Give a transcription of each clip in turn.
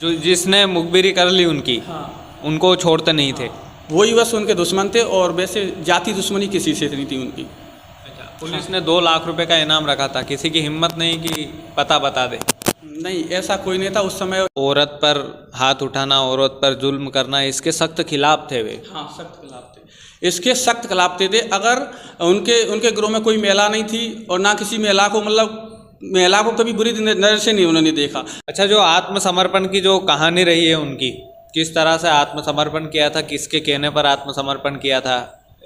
जो जिसने मुखबिरी कर ली उनकी, हाँ, उनको छोड़ते नहीं थे। वही बस उनके दुश्मन थे और वैसे जाति दुश्मनी किसी से नहीं थी उनकी। अच्छा, पुलिस ने 2 लाख रुपए का इनाम रखा था, किसी की हिम्मत नहीं कि पता बता दे। नहीं, ऐसा कोई नहीं था उस समय। औरत पर हाथ उठाना, औरत पर जुल्म करना, इसके सख्त खिलाफ थे वे। हाँ, सख्त खिलाफ थे, इसके सख्त खिलाफ थे। अगर उनके ग्रोह में कोई महिला नहीं थी और ना किसी महिला को, मतलब महिला को कभी बुरी नज़र से नहीं उन्होंने देखा। अच्छा, जो आत्मसमर्पण की जो कहानी रही है उनकी, किस तरह से आत्मसमर्पण किया था, किसके कहने पर आत्मसमर्पण किया था,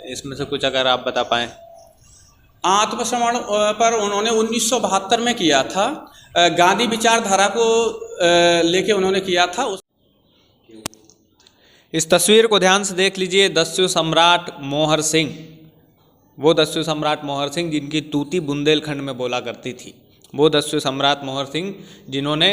इसमें से कुछ अगर आप बता पाएँ। आत्मसमर्पण पर उन्होंने 1972 में किया था। गांधी विचारधारा को लेके उन्होंने किया था। इस तस्वीर को ध्यान से देख लीजिए। दस्यु सम्राट मोहर सिंह, वो दस्यु सम्राट मोहर सिंह जिनकी तूती बुंदेलखंड में बोला करती थी, वो दस्यु सम्राट मोहर सिंह जिन्होंने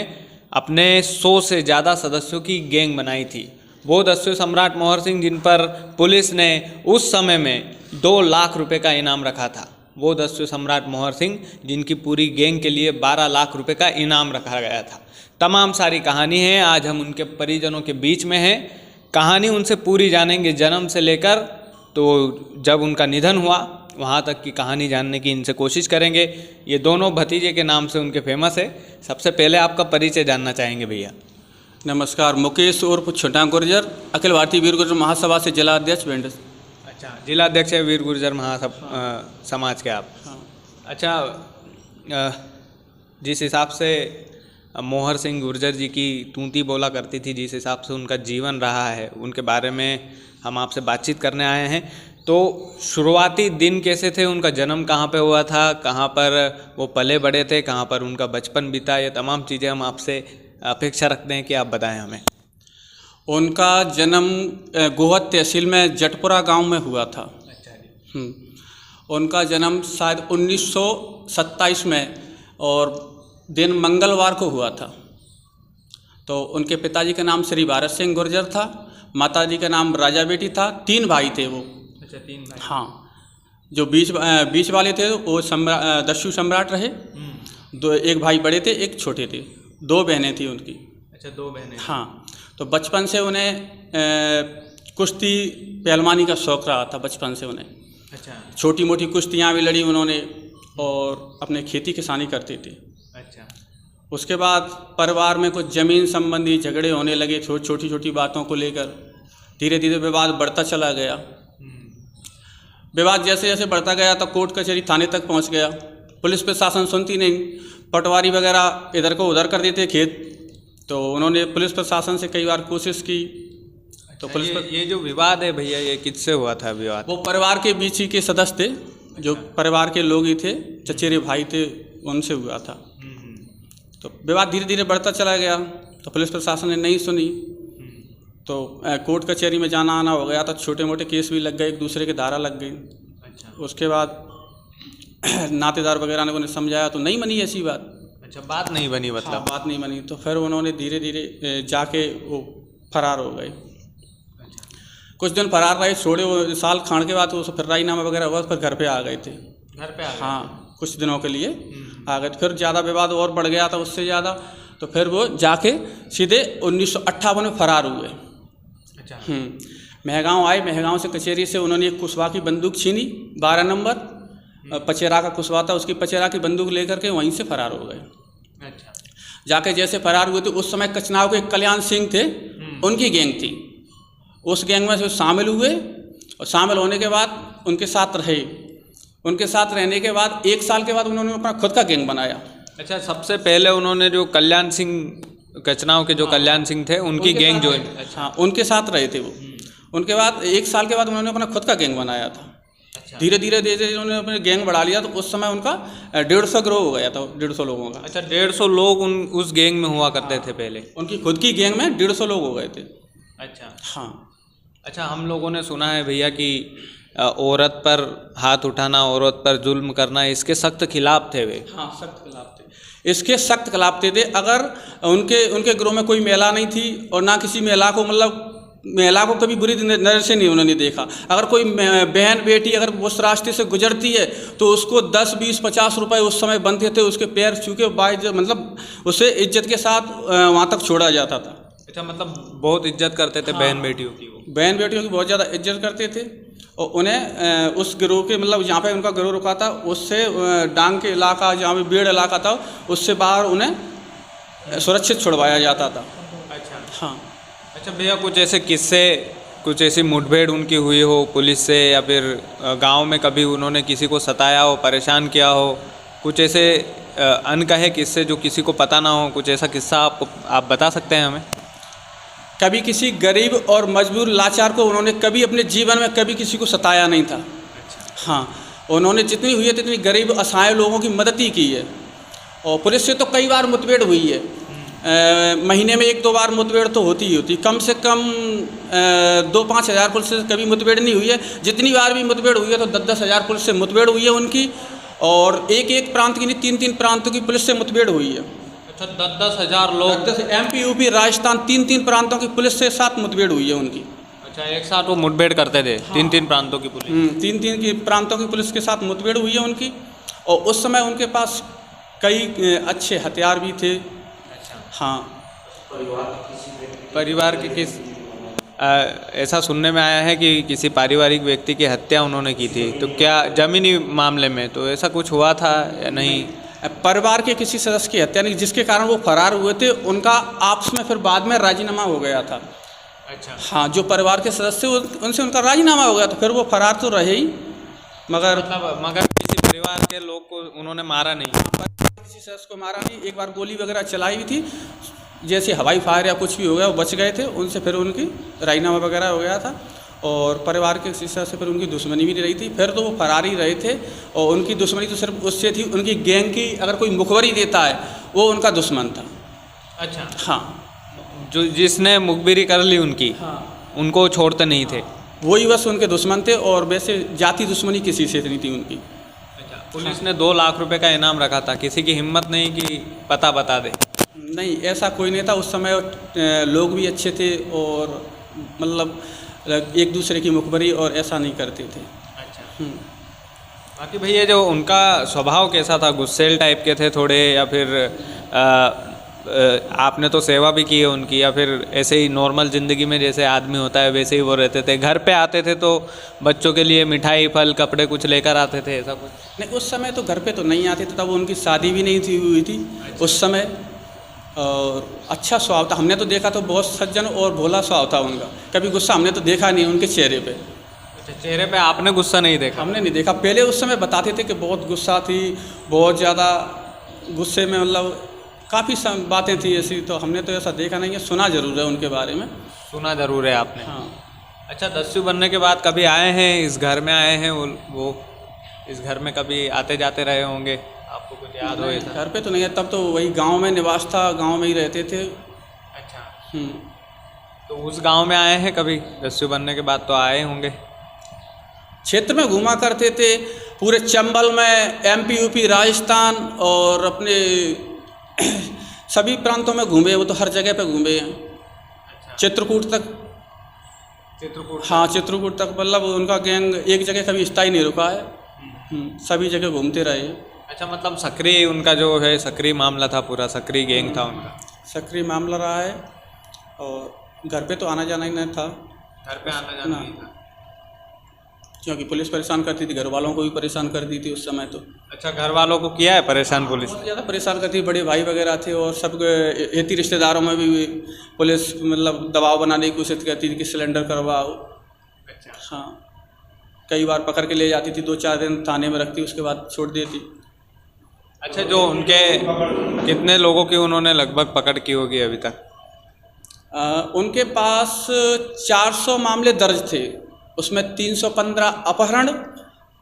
अपने 100 से ज़्यादा सदस्यों की गैंग बनाई थी, वो दस्यु सम्राट मोहर सिंह जिन पर पुलिस ने उस समय में 2 लाख रुपए का इनाम रखा था, वो दस्यु सम्राट मोहर सिंह जिनकी पूरी गैंग के लिए 12 लाख रुपए का इनाम रखा गया था। तमाम सारी कहानी है, आज हम उनके परिजनों के बीच में हैं, कहानी उनसे पूरी जानेंगे, जन्म से लेकर तो जब उनका निधन हुआ वहाँ तक की कहानी जानने की इनसे कोशिश करेंगे। ये दोनों भतीजे के नाम से उनके फेमस है। सबसे पहले आपका परिचय जानना चाहेंगे भैया। नमस्कार, मुकेश उर्फ छोटा गुर्जर, अखिल भारतीय वीर गुर्जर महासभा से जिला अध्यक्ष भिंड। अच्छा, जिला अध्यक्ष है वीर गुर्जर समाज के आप। हाँ। अच्छा, जिस हिसाब से मोहर सिंह गुर्जर जी की तूती बोला करती थी, जिस हिसाब से उनका जीवन रहा है, उनके बारे में हम आपसे बातचीत करने आए हैं। तो शुरुआती दिन कैसे थे, उनका जन्म कहाँ पे हुआ था, कहाँ पर वो पले बड़े थे, कहाँ पर उनका बचपन बीता, ये तमाम चीज़ें हम आपसे अपेक्षा रखते हैं कि आप बताएं हमें। उनका जन्म गोहद तहसील में जटपुरा गांव में हुआ था। अच्छा जी। उनका जन्म शायद 1927 में और दिन मंगलवार को हुआ था। तो उनके पिताजी का नाम श्री भारत सिंह गुर्जर था, माताजी का नाम राजा बेटी था। 3 भाई थे वो। अच्छा, 3 भाई। हाँ, जो बीच वाले थे वो दस्यु सम्राट रहे। एक भाई बड़े थे, एक छोटे थे। 2 बहनें थी उनकी। अच्छा, 2 बहनें। हाँ, तो बचपन से उन्हें कुश्ती पहलवानी का शौक़ रहा था बचपन से उन्हें। अच्छा। छोटी मोटी कुश्तियाँ भी लड़ी उन्होंने और अपने खेती किसानी करते थे। अच्छा। उसके बाद परिवार में कुछ ज़मीन संबंधी झगड़े होने लगे, छोटी छोटी बातों को लेकर। धीरे धीरे विवाद बढ़ता चला गया। विवाद जैसे जैसे बढ़ता गया तो कोर्ट कचहरी थाने तक पहुंच गया। पुलिस प्रशासन सुनती नहीं, पटवारी वगैरह इधर को उधर कर देते खेत। तो उन्होंने पुलिस प्रशासन से कई बार कोशिश की। तो पुलिस ये जो विवाद है भैया, ये किससे हुआ था विवाद? वो परिवार के बीच ही के सदस्य थे, जो परिवार के लोग ही थे, चचेरे भाई थे, उनसे हुआ था। तो विवाद धीरे धीरे बढ़ता चला गया। तो पुलिस प्रशासन ने नहीं सुनी, तो कोर्ट कचहरी में जाना आना हो गया। तो छोटे मोटे केस भी लग गए, एक दूसरे के धारा लग गई। अच्छा। उसके बाद नातेदार वगैरह ने उन्हें समझाया तो नहीं बनी ऐसी बात। अच्छा, बात नहीं बनी मतलब? हाँ, बात नहीं बनी। तो फिर उन्होंने धीरे धीरे जाके वो फरार हो गए। कुछ दिन फरार रहे, छोड़े वो साल खान के बाद वो फिर राजीनामा वगैरह हुआ, फिर घर पे आ गए थे। घर पे आ गए? हाँ, कुछ दिनों के लिए आ गए। फिर ज़्यादा विवाद और बढ़ गया था उससे ज़्यादा। तो फिर वो जाके सीधे 1958 में फरार हुए। अच्छा। महगांव आए। महगांव से कचहरी से उन्होंने एक कुशवा की बंदूक छीनी, 12 नंबर पचेरा का कुशवा था, उसकी पचेरा की बंदूक लेकर के वहीं से फरार हो गए। अच्छा। जाके जैसे फरार हुए तो उस समय कचनाव के कल्याण सिंह थे, उनकी गैंग थी। उस गैंग में से शामिल हुए और शामिल होने के बाद उनके साथ रहे। उनके साथ रहने के बाद 1 साल के बाद उन्होंने अपना खुद का गैंग बनाया। अच्छा, सबसे पहले उन्होंने जो कल्याण सिंह, कचनाव के जो कल्याण सिंह थे, उनकी गैंग ज्वाइन। अच्छा, उनके साथ रहे थे वो। उनके बाद 1 साल के बाद उन्होंने अपना खुद का गैंग बनाया था। अच्छा। धीरे धीरे उन्होंने अपने गैंग बढ़ा लिया। तो उस समय उनका 150 ग्रोह हो गया था, 150 लोगों का। अच्छा, 150 लोग उस गैंग में हुआ करते थे पहले? उनकी खुद की गैंग में 150 लोग हो गए थे। अच्छा। हाँ। अच्छा, हम लोगों ने सुना है भैया कि औरत पर हाथ उठाना, औरत पर जुल्म करना, इसके सख्त खिलाफ थे वे। हाँ, सख्त खिलाफ थे, इसके सख्त खिलाफ थे। अगर उनके ग्रोह में कोई महिला नहीं थी और ना किसी महिला को, मतलब महिला को कभी बुरी नज़र से नहीं उन्होंने देखा। अगर कोई बहन बेटी अगर उस रास्ते से गुजरती है तो उसको 10, 20, 50 रुपए उस समय बनते थे, उसके पैर छू के मतलब उसे इज्जत के साथ वहाँ तक छोड़ा जाता था। अच्छा, मतलब बहुत इज्जत करते थे बहन बेटियों की वो। बहन बेटियों की बहुत ज़्यादा इज्जत करते थे और उन्हें उस गिरोह के मतलब जहाँ पे उनका गिरोह रुका था उससे डांग के इलाका जहाँ पे बेड़ इलाका था उससे बाहर उन्हें सुरक्षित छुड़वाया जाता था। अच्छा हाँ। अच्छा भैया, कुछ ऐसे किस्से, कुछ ऐसी मुठभेड़ उनकी हुई हो पुलिस से, या फिर गांव में कभी उन्होंने किसी को सताया हो, परेशान किया हो, कुछ ऐसे अनकहे किस्से जो किसी को पता ना हो, कुछ ऐसा किस्सा आप बता सकते हैं हमें? कभी किसी गरीब और मजबूर लाचार को उन्होंने कभी अपने जीवन में कभी किसी को सताया नहीं था। हाँ, उन्होंने जितनी हुई है तितनी गरीब असहाय लोगों की मदद ही की है। और पुलिस से तो कई बार मुठभेड़ हुई है, महीने में 1-2 बार मुठभेड़ तो होती ही होती, कम से कम 2-5 हज़ार पुलिस से कभी मुठभेड़ नहीं हुई है। जितनी बार भी मुठभेड़ हुई है तो 10-10 हज़ार पुलिस से मुठभेड़ हुई है उनकी, और एक प्रांत की नहीं 3-3 प्रांतों की पुलिस से मुठभेड़ हुई है। अच्छा, 10-10 हज़ार लोग, MP, UP, राजस्थान 3-3 प्रांतों की पुलिस से साथ मुठभेड़ हुई है उनकी। अच्छा, एक साथ वो मुठभेड़ करते थे? हाँ। 3-3 प्रांतों की पुलिस? 3-3 की प्रांतों की पुलिस के साथ मुठभेड़ हुई है उनकी, और उस समय उनके पास कई अच्छे हथियार भी थे। अच्छा। हाँ। परिवार के किस ऐसा सुनने में आया है कि किसी पारिवारिक व्यक्ति की हत्या उन्होंने की थी, तो क्या जमीनी मामले में तो ऐसा कुछ हुआ था या नहीं? परिवार के किसी सदस्य की हत्या नहीं, जिसके कारण वो फरार हुए थे उनका आपस में फिर बाद में राजीनामा हो गया था। अच्छा। हाँ, जो परिवार के सदस्य उनसे उनका राजीनामा हो गया था, फिर वो फरार तो रहे ही, मगर किसी परिवार के लोग को उन्होंने मारा नहीं? किसी सदस्य को मारा नहीं। एक बार गोली वगैरह चलाई हुई थी, जैसे हवाई फायर या कुछ भी हो गया, वो बच गए थे, उनसे फिर उनकी राजीनामा वगैरह हो गया था। और परिवार के शीशा से फिर उनकी दुश्मनी भी नहीं रही थी, फिर तो वो फरार ही रहे थे। और उनकी दुश्मनी तो सिर्फ उससे थी, उनकी गैंग की अगर कोई मुखबरी देता है वो उनका दुश्मन था। अच्छा। हाँ, जो जिसने मुखबिरी कर ली उनकी, हाँ, उनको छोड़ते नहीं थे? वही बस उनके दुश्मन थे, और वैसे जाति दुश्मनी किसी से नहीं थी उनकी। अच्छा। पुलिस ने 2 लाख रुपए का इनाम रखा था, किसी की हिम्मत नहीं कि पता बता दे? नहीं, ऐसा कोई नहीं था उस समय। लोग भी अच्छे थे और मतलब एक दूसरे की मुखबरी और ऐसा नहीं करते थे। अच्छा। बाकी भैया, जो उनका स्वभाव कैसा था? गुस्सेल टाइप के थे थोड़े, या फिर आपने तो सेवा भी की है उनकी, या फिर ऐसे ही नॉर्मल ज़िंदगी में जैसे आदमी होता है वैसे ही वो रहते थे? घर पे आते थे तो बच्चों के लिए मिठाई, फल, कपड़े कुछ लेकर आते थे, ऐसा कुछ? नहीं, उस समय तो घर पे तो नहीं आते थे, तब उनकी शादी भी नहीं हुई थी उस समय। और अच्छा स्वभाव था, हमने तो देखा तो बहुत सज्जन और भोला स्वभाव था उनका, कभी गुस्सा हमने तो देखा नहीं उनके चेहरे पे। अच्छा, चेहरे पे आपने गुस्सा नहीं देखा? हमने नहीं देखा। पहले उस समय बताते थे कि बहुत गुस्सा थी, बहुत ज़्यादा गुस्से में, मतलब काफ़ी बातें थी ऐसी, तो हमने तो ऐसा देखा नहीं है, सुना जरूर है उनके बारे में। सुना जरूर है आपने? हाँ। अच्छा, दस्यु बनने के बाद कभी आए हैं इस घर में? आए हैं वो इस घर में कभी आते जाते रहे होंगे, आपको कुछ याद हो? घर पे तो नहीं है, तब तो वही गांव में निवास था, गांव में ही रहते थे। अच्छा। तो उस गांव में आए हैं कभी? दस्यु बनने के बाद तो आए होंगे। क्षेत्र में घूमा करते थे, पूरे चंबल में, MP, UP, राजस्थान और अपने सभी प्रांतों में घूमे, वो तो हर जगह पे घूमे हैं। अच्छा। चित्रकूट तक। हाँ, चित्रकूट तक, मतलब उनका गैंग एक जगह कभी स्थायी नहीं रुका है, सभी जगह घूमते रहे। अच्छा, मतलब सक्रिय उनका जो है सक्रिय मामला था, पूरा सक्रिय गैंग था उनका? सक्रिय मामला रहा है, और घर पे तो आना जाना ही नहीं था। घर पे आना जाना नहीं था, क्योंकि पुलिस परेशान करती थी, घर वालों को भी परेशान कर दी थी उस समय तो। अच्छा, घर वालों को किया है परेशान पुलिस? बहुत ज़्यादा परेशान करती, बड़े भाई वगैरह थे, और सब एती रिश्तेदारों में भी पुलिस मतलब दबाव बनाने की कोशिश करती थी कि सिलेंडर करवाओ। अच्छा। हाँ, कई बार पकड़ के ले जाती थी, 2-4 दिन थाने में रखती, उसके बाद छोड़ देती। अच्छा, जो उनके कितने लोगों की उन्होंने लगभग पकड़ की होगी अभी तक? उनके पास 400 मामले दर्ज थे, उसमें 315 अपहरण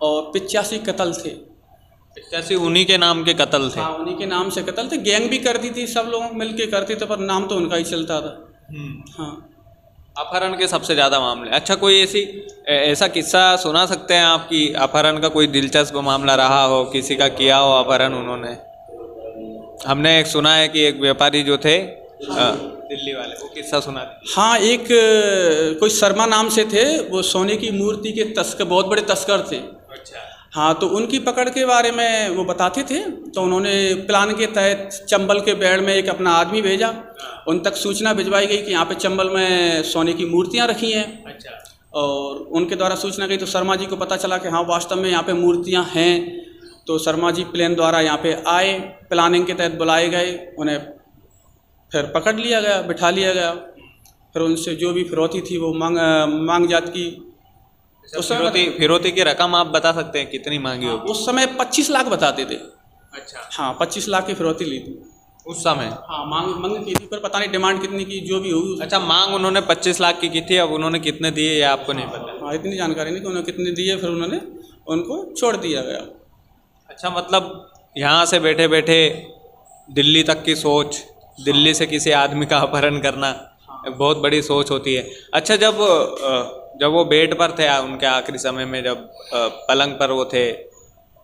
और 85 कत्ल थे। 85 उन्हीं के नाम के कत्ल थे? हाँ, उन्हीं के नाम से कत्ल थे। गैंग भी करती थी, सब लोग मिलके करते थे, पर नाम तो उनका ही चलता था। हाँ, अपहरण के सबसे ज़्यादा मामले। अच्छा, कोई ऐसा किस्सा सुना सकते हैं आप कि अपहरण का कोई दिलचस्प मामला रहा हो, किसी का किया हो अपहरण उन्होंने? हमने एक सुना है कि एक व्यापारी जो थे दिल्ली वाले, वो किस्सा सुना। हाँ, एक कोई शर्मा नाम से थे, वो सोने की मूर्ति के बहुत बड़े तस्कर थे। अच्छा। हाँ, तो उनकी पकड़ के बारे में वो बताते थे। तो उन्होंने प्लान के तहत चंबल के बेड़ में एक अपना आदमी भेजा, उन तक सूचना भिजवाई गई कि यहाँ पे चंबल में सोने की मूर्तियाँ रखी हैं। अच्छा। और उनके द्वारा सूचना गई तो शर्मा जी को पता चला कि हाँ वास्तव में यहाँ पे मूर्तियाँ हैं। तो शर्मा जी प्लेन द्वारा यहाँ पे आए, प्लानिंग के तहत बुलाए गए, उन्हें फिर पकड़ लिया गया, बिठा लिया गया। फिर उनसे जो भी फिरौती थी वो मांग जात की। उस समय फिरौती की रकम आप बता सकते हैं कितनी मांगी होगी? उस समय 25 लाख बताते थे। अच्छा। हाँ, 25 लाख की फिरौती ली थी उस समय। हाँ, मांग की थी, पर पता नहीं डिमांड कितनी की, जो भी होगी। अच्छा, मांग उन्होंने 25 लाख की थी, अब उन्होंने कितने दिए ये आपको नहीं पता? हाँ, इतनी जानकारी नहीं कि उन्होंने कितने दिए, फिर उन्होंने उनको छोड़ दिया गया। अच्छा, मतलब यहाँ से बैठे बैठे दिल्ली तक की सोच, दिल्ली से किसी आदमी का अपहरण करना एक बहुत बड़ी सोच होती है। अच्छा, जब वो बेड पर थे उनके आखिरी समय में, जब पलंग पर वो थे,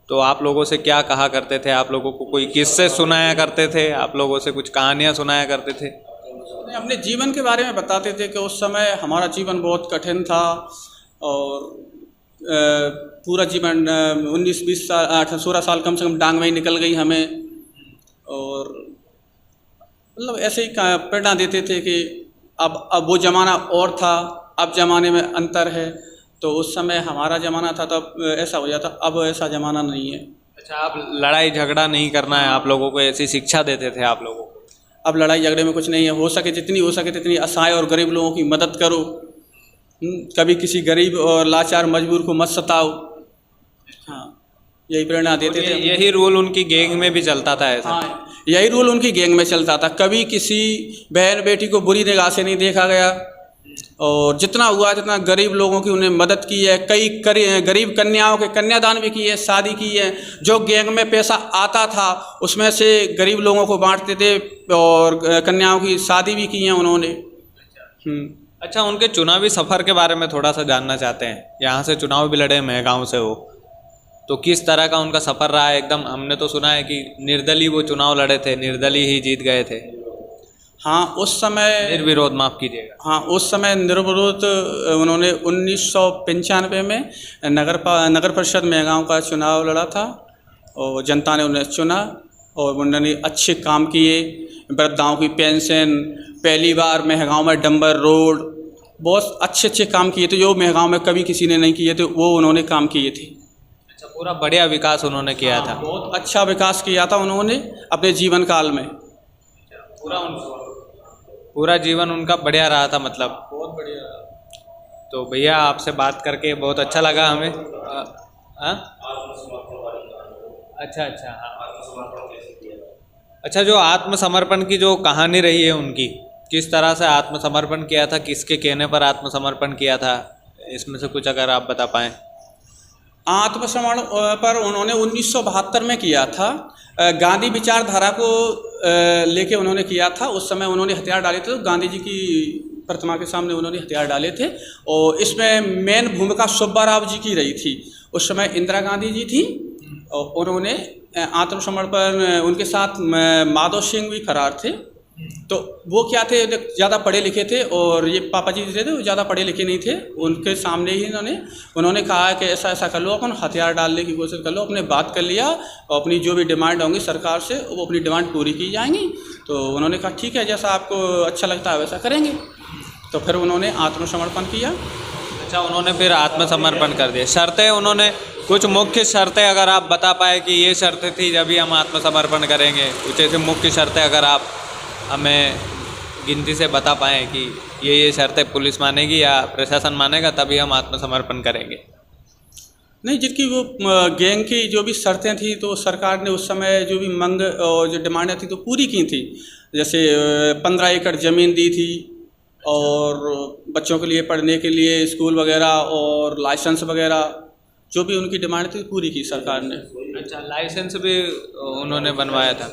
तो आप लोगों से क्या कहा करते थे? आप लोगों को कोई किस्से सुनाया करते थे? आप लोगों से कुछ कहानियाँ सुनाया करते थे? अपने जीवन के बारे में बताते थे कि उस समय हमारा जीवन बहुत कठिन था और पूरा जीवन 19-20 साल 16 साल कम से कम डांग में ही निकल गई हमें। और मतलब ऐसे ही प्रेरणा देते थे कि अब वो ज़माना और था, अब ज़माने में अंतर है। तो उस समय हमारा ज़माना था तब ऐसा हो जाता, अब ऐसा ज़माना नहीं है। अच्छा, आप लड़ाई झगड़ा नहीं करना है आप लोगों को, ऐसी शिक्षा देते थे आप लोगों को? अब लड़ाई झगड़े में कुछ नहीं है, हो सके जितनी हो सके तितनी असहाय और गरीब लोगों की मदद करो। कभी किसी गरीब और लाचार मजबूर को मत सताओ। हाँ, यही प्रेरणा देते थे। यही रूल उनकी गैंग में भी चलता था ऐसा? हाँ, यही रूल उनकी गैंग में चलता था। कभी किसी बहन बेटी को बुरी निगाह से नहीं देखा गया और जितना हुआ जितना गरीब लोगों की उन्हें मदद की है। कई गरीब कन्याओं के कन्यादान भी किए, शादी की है। जो गैंग में पैसा आता था उसमें से गरीब लोगों को बांटते थे और कन्याओं की शादी भी की है उन्होंने। अच्छा, उनके चुनावी सफ़र के बारे में थोड़ा सा जानना चाहते हैं। यहाँ से चुनाव भी लड़े, महगांव से हो, तो किस तरह का उनका सफ़र रहा है? एकदम हमने तो सुना है कि निर्दलीय वो चुनाव लड़े थे, निर्दलीय ही जीत गए थे। हाँ, उस समय निर्विरोध, माफ़ कीजिएगा। हाँ, उस समय निर्विरोध उन्होंने 1995 में नगर परिषद महगांव का चुनाव लड़ा था और जनता ने उन्हें चुना और उन्होंने अच्छे काम किए। वृद्धाओं की पेंशन, पहली बार महगांव में डंबर रोड, बहुत अच्छे अच्छे काम किए थे जो महगांव में कभी किसी ने नहीं किए थे, वो उन्होंने काम किए थे। अच्छा, पूरा बढ़िया विकास उन्होंने किया था? बहुत अच्छा विकास किया था उन्होंने अपने जीवन काल में। पूरा जीवन उनका बढ़िया रहा था, मतलब बहुत बढ़िया रहा। तो भैया आपसे बात करके बहुत अच्छा लगा हमें। हाँ, अच्छा अच्छा, हाँ। अच्छा, जो आत्मसमर्पण की जो कहानी रही है उनकी, किस तरह से आत्मसमर्पण किया था, किसके कहने पर आत्मसमर्पण किया था, इसमें से कुछ अगर आप बता पाएँ। आत्मसमर्पण पर उन्होंने 1972 में किया था। गांधी विचारधारा को लेके उन्होंने किया था। उस समय उन्होंने हथियार डाले थे, तो गांधी जी की प्रतिमा के सामने उन्होंने हथियार डाले थे और इसमें मेन भूमिका सुब्बा राव जी की रही थी। उस समय इंदिरा गांधी जी थी और उन्होंने आत्मसमर्पण, उनके साथ माधव सिंह भी फरार थे। तो वो क्या थे, ज़्यादा पढ़े लिखे थे और ये पापा जी थे वो ज़्यादा पढ़े लिखे नहीं थे। उनके सामने ही उन्होंने कहा कि ऐसा ऐसा कर लो, अपन हथियार डालने की कोशिश कर लो। अपने बात कर लिया और अपनी जो भी डिमांड होंगी सरकार से वो अपनी डिमांड पूरी की जाएंगी। तो उन्होंने कहा ठीक है, जैसा आपको अच्छा लगता है वैसा करेंगे। तो फिर उन्होंने आत्मसमर्पण किया। अच्छा, उन्होंने फिर आत्मसमर्पण कर दिया। शर्तें उन्होंने, कुछ मुख्य शर्तें अगर आप बता पाए कि ये शर्तें थी जब भी हम आत्मसमर्पण करेंगे, कुछ ऐसे मुख्य शर्तें अगर आप हमें गिनती से बता पाएँ कि ये शर्तें पुलिस मानेगी या प्रशासन मानेगा तभी हम आत्मसमर्पण करेंगे। नहीं, जिनकी वो गैंग की जो भी शर्तें थी तो सरकार ने उस समय जो भी मांग और जो डिमांडें थी तो पूरी की थी। जैसे 15 एकड़ ज़मीन दी थी और बच्चों के लिए पढ़ने के लिए स्कूल वगैरह और लाइसेंस वगैरह, जो भी उनकी डिमांड थी पूरी की सरकार ने। अच्छा, लाइसेंस भी उन्होंने बनवाया था?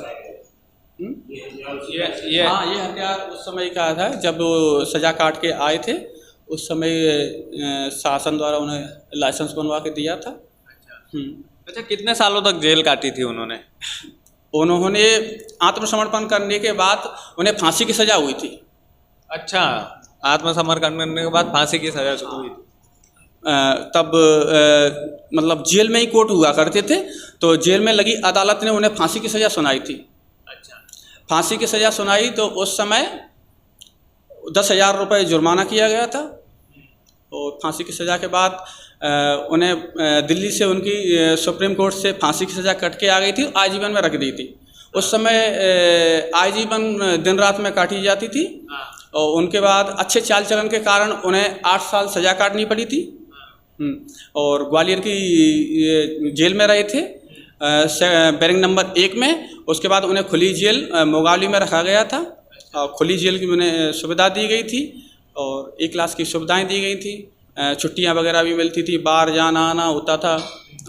ये हथियार उस समय का था जब वो सजा काट के आए थे, उस समय शासन द्वारा उन्हें लाइसेंस बनवा के दिया था। अच्छा, कितने सालों तक जेल काटी थी उन्होंने? उन्होंने आत्मसमर्पण करने के बाद उन्हें फांसी की सजा हुई थी। अच्छा, आत्मसमर्पण करने के बाद फांसी की सजा हुई थी। तब मतलब जेल में ही कोर्ट हुआ करते थे, तो जेल में लगी अदालत ने उन्हें फांसी की सज़ा सुनाई थी। अच्छा। फांसी की सज़ा सुनाई तो उस समय 10,000 रुपये जुर्माना किया गया था, और फांसी की सज़ा के बाद उन्हें दिल्ली से उनकी सुप्रीम कोर्ट से फांसी की सज़ा कट के आ गई थी, आजीवन में रख दी थी। उस समय आजीवन दिन रात में काटी जाती थी, और उनके बाद अच्छे चाल चलन के कारण उन्हें 8 साल सज़ा काटनी पड़ी थी। और ग्वालियर की जेल में रहे थे, बैरंग नंबर 1 में। उसके बाद उन्हें खुली जेल मोगाली में रखा गया था, और खुली जेल की उन्हें सुविधा दी गई थी, और 1 क्लास की सुविधाएं दी गई थी, छुट्टियां वगैरह भी मिलती थी, बाहर जाना आना होता था,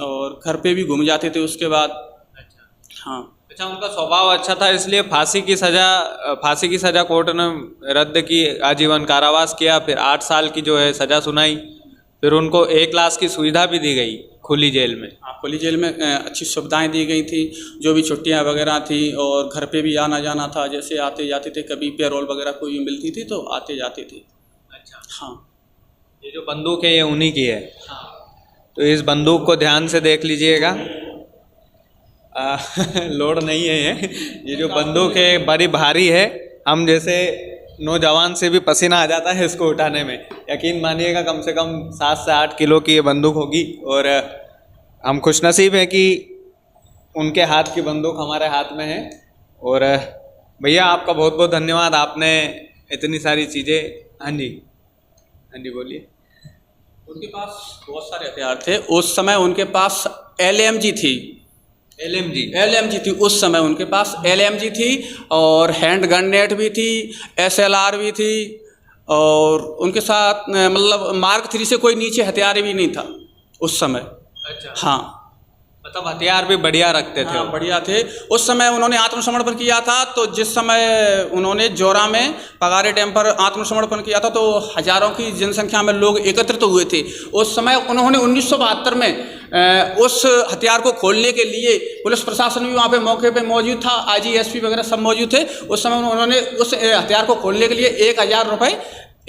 और घर पे भी घूम जाते थे उसके बाद। अच्छा। हाँ। अच्छा, उनका स्वभाव अच्छा था, इसलिए फांसी की सज़ा कोर्ट ने रद्द की, आजीवन कारावास किया, फिर 8 साल की जो है सज़ा सुनाई, फिर उनको 1 क्लास की सुविधा भी दी गई खुली जेल में। हाँ, खुली जेल में अच्छी सुविधाएं दी गई थी, जो भी छुट्टियां वगैरह थी, और घर पे भी आना जाना था, जैसे आते जाते थे, कभी पेरोल वगैरह कोई मिलती थी तो आते जाते थे। अच्छा। हाँ। ये जो बंदूक है ये उन्हीं की है। हाँ। तो इस बंदूक को ध्यान से देख लीजिएगा, लोड नहीं है ये जो बंदूक है बड़ी भारी है, हम जैसे नौजवान से भी पसीना आ जाता है इसको उठाने में। यकीन मानिएगा कम से कम 7 से 8 किलो की ये बंदूक होगी, और हम खुशनसीब हैं कि उनके हाथ की बंदूक हमारे हाथ में है। और भैया आपका बहुत बहुत धन्यवाद, आपने इतनी सारी चीज़ें। हाँ जी, हाँ जी बोलिए। उनके पास बहुत सारे हथियार थे उस समय। उनके पास LMG थी, LMG थी उस समय उनके पास। LMG थी, और हैंड ग्रेनेड भी थी, SLR भी थी, और उनके साथ मतलब Mark 3 से कोई नीचे हथियार भी नहीं था उस समय। अच्छा। हाँ, मतलब हथियार भी बढ़िया रखते थे। हाँ, बढ़िया थे। उस समय उन्होंने आत्मसमर्पण किया था, तो जिस समय उन्होंने जोरा में पगारे डैम पर आत्मसमर्पण किया था तो हजारों की जनसंख्या में लोग एकत्रित हुए थे। उस समय उन्होंने 1972 में उस हथियार को खोलने के लिए पुलिस प्रशासन भी वहाँ पे मौके पे मौजूद था, IGSP वगैरह सब मौजूद थे। उस समय उन्होंने उस हथियार को खोलने के लिए 1,000 रुपये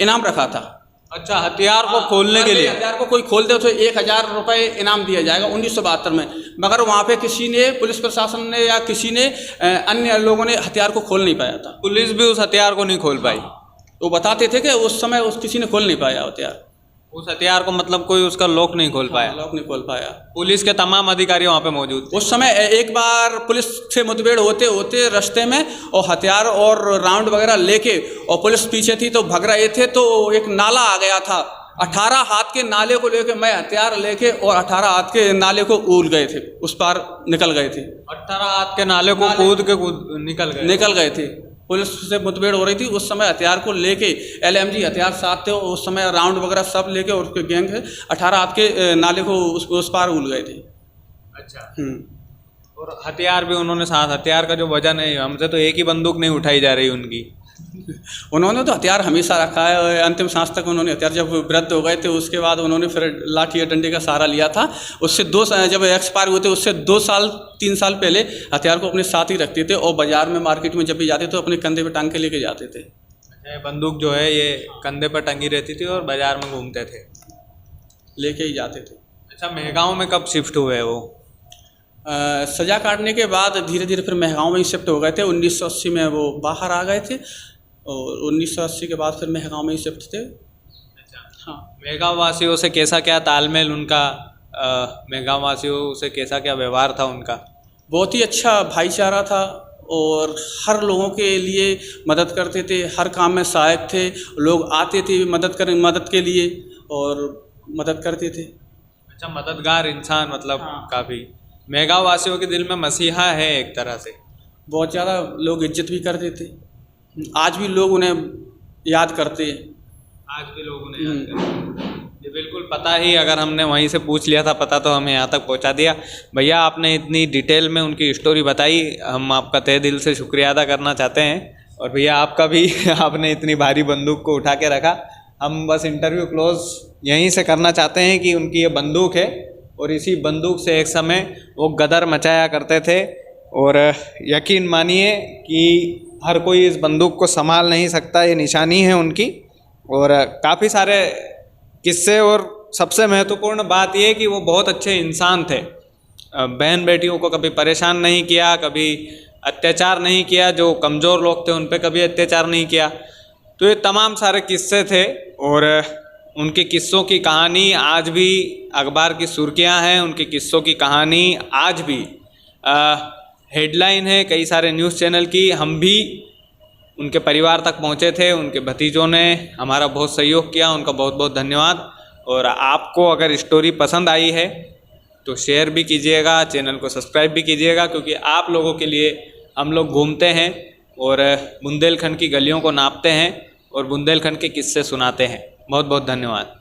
इनाम रखा था। अच्छा, हथियार को खोलने के लिए हथियार को कोई खोल दे तो 1,000 रुपये इनाम दिया जाएगा 1972 में। मगर वहाँ पे किसी ने, पुलिस प्रशासन ने या किसी ने, अन्य लोगों ने हथियार को खोल नहीं पाया था। पुलिस भी उस हथियार को नहीं खोल पाई। वो बताते थे कि उस समय किसी ने खोल नहीं पाया हथियार, उस हथियार को, मतलब कोई उसका लॉक नहीं खोल पाया। लॉक नहीं खोल पाया। पुलिस के तमाम अधिकारी वहाँ पे मौजूद थे। उस समय एक बार पुलिस से मुठभेड़ होते होते रास्ते में, और हथियार और राउंड वगैरह लेके, और पुलिस पीछे थी तो भाग रहे थे, तो एक नाला आ गया था। 18 हाथ के नाले को लेके मैं हथियार लेके, और 18 हाथ के नाले को कूद गए थे, उस पार निकल गए थे। 18 हाथ के नाले को कूद निकल गए थे। पुलिस से मुठभेड़ हो रही थी उस समय, हथियार को लेके, LMG हथियार साथ थे उस समय, राउंड वगैरह सब लेके, और उसके गैंग 18 हाथ के नाले को उस पार उल गए थे। अच्छा। और हथियार भी उन्होंने साथ, हथियार का जो वजन है, हमसे तो एक ही बंदूक नहीं उठाई जा रही उनकी। उन्होंने तो हथियार हमेशा रखा है, अंतिम सांस तक उन्होंने हथियार। जब वृद्ध हो गए थे उसके बाद उन्होंने फिर लाठी या डंडे का सहारा लिया था। उससे जब एक्सपायर हुए थे उससे 2 साल 3 साल पहले हथियार को अपने साथ ही रखते थे, और बाजार में मार्केट में जब भी जाते थे तो अपने कंधे पे टांग के लेके जाते थे। बंदूक जो है ये कंधे पर टंगी रहती थी और बाजार में घूमते थे, लेके ही जाते थे। अच्छा, मेहगांव में कब शिफ्ट हुए वो? सज़ा काटने के बाद धीरे धीरे फिर मेहगांव में ही शिफ्ट हो गए थे। 1980 में वो बाहर आ गए थे, और 1980 के बाद फिर मेहगांव में ही शिफ्ट थे। अच्छा। हाँ। मेहगांव वासियों से कैसा क्या तालमेल उनका, मेहगांव वासियों से कैसा क्या व्यवहार था उनका? बहुत ही अच्छा भाईचारा था, और हर लोगों के लिए मदद करते थे, हर काम में सहायक थे। लोग आते थे मदद के लिए, और मदद करते थे। अच्छा, मददगार इंसान, मतलब हाँ। काफ़ी। मेहगांव वासियों के दिल में मसीहा है एक तरह से। बहुत ज़्यादा लोग इज्जत भी करते थे, आज भी लोग उन्हें याद करते हैं। आज भी लोग उन्हें याद करते हैं। ये बिल्कुल पता ही, अगर हमने वहीं से पूछ लिया था पता तो हमें यहाँ तक पहुँचा दिया। भैया आपने इतनी डिटेल में उनकी स्टोरी बताई, हम आपका तहे दिल से शुक्रिया अदा करना चाहते हैं। और भैया आपका भी आपने इतनी भारी बंदूक को उठा के रखा। हम बस इंटरव्यू क्लोज यहीं से करना चाहते हैं कि उनकी ये बंदूक है, और इसी बंदूक से एक समय वो गदर मचाया करते थे। और यकीन मानिए कि हर कोई इस बंदूक को संभाल नहीं सकता, ये निशानी है उनकी। और काफ़ी सारे किस्से और सबसे महत्वपूर्ण बात ये कि वो बहुत अच्छे इंसान थे। बहन बेटियों को कभी परेशान नहीं किया, कभी अत्याचार नहीं किया, जो कमज़ोर लोग थे उन पे कभी अत्याचार नहीं किया। तो ये तमाम सारे किस्से थे और उनके किस्सों की कहानी आज भी अखबार की सुर्खियां हैं। उनके किस्सों की कहानी आज भी हेडलाइन है कई सारे न्यूज़ चैनल की। हम भी उनके परिवार तक पहुंचे थे, उनके भतीजों ने हमारा बहुत सहयोग किया, उनका बहुत बहुत धन्यवाद। और आपको अगर स्टोरी पसंद आई है तो शेयर भी कीजिएगा, चैनल को सब्सक्राइब भी कीजिएगा, क्योंकि आप लोगों के लिए हम लोग घूमते हैं और बुंदेलखंड की गलियों को नापते हैं और बुंदेलखंड के किस्से सुनाते हैं। बहुत बहुत धन्यवाद।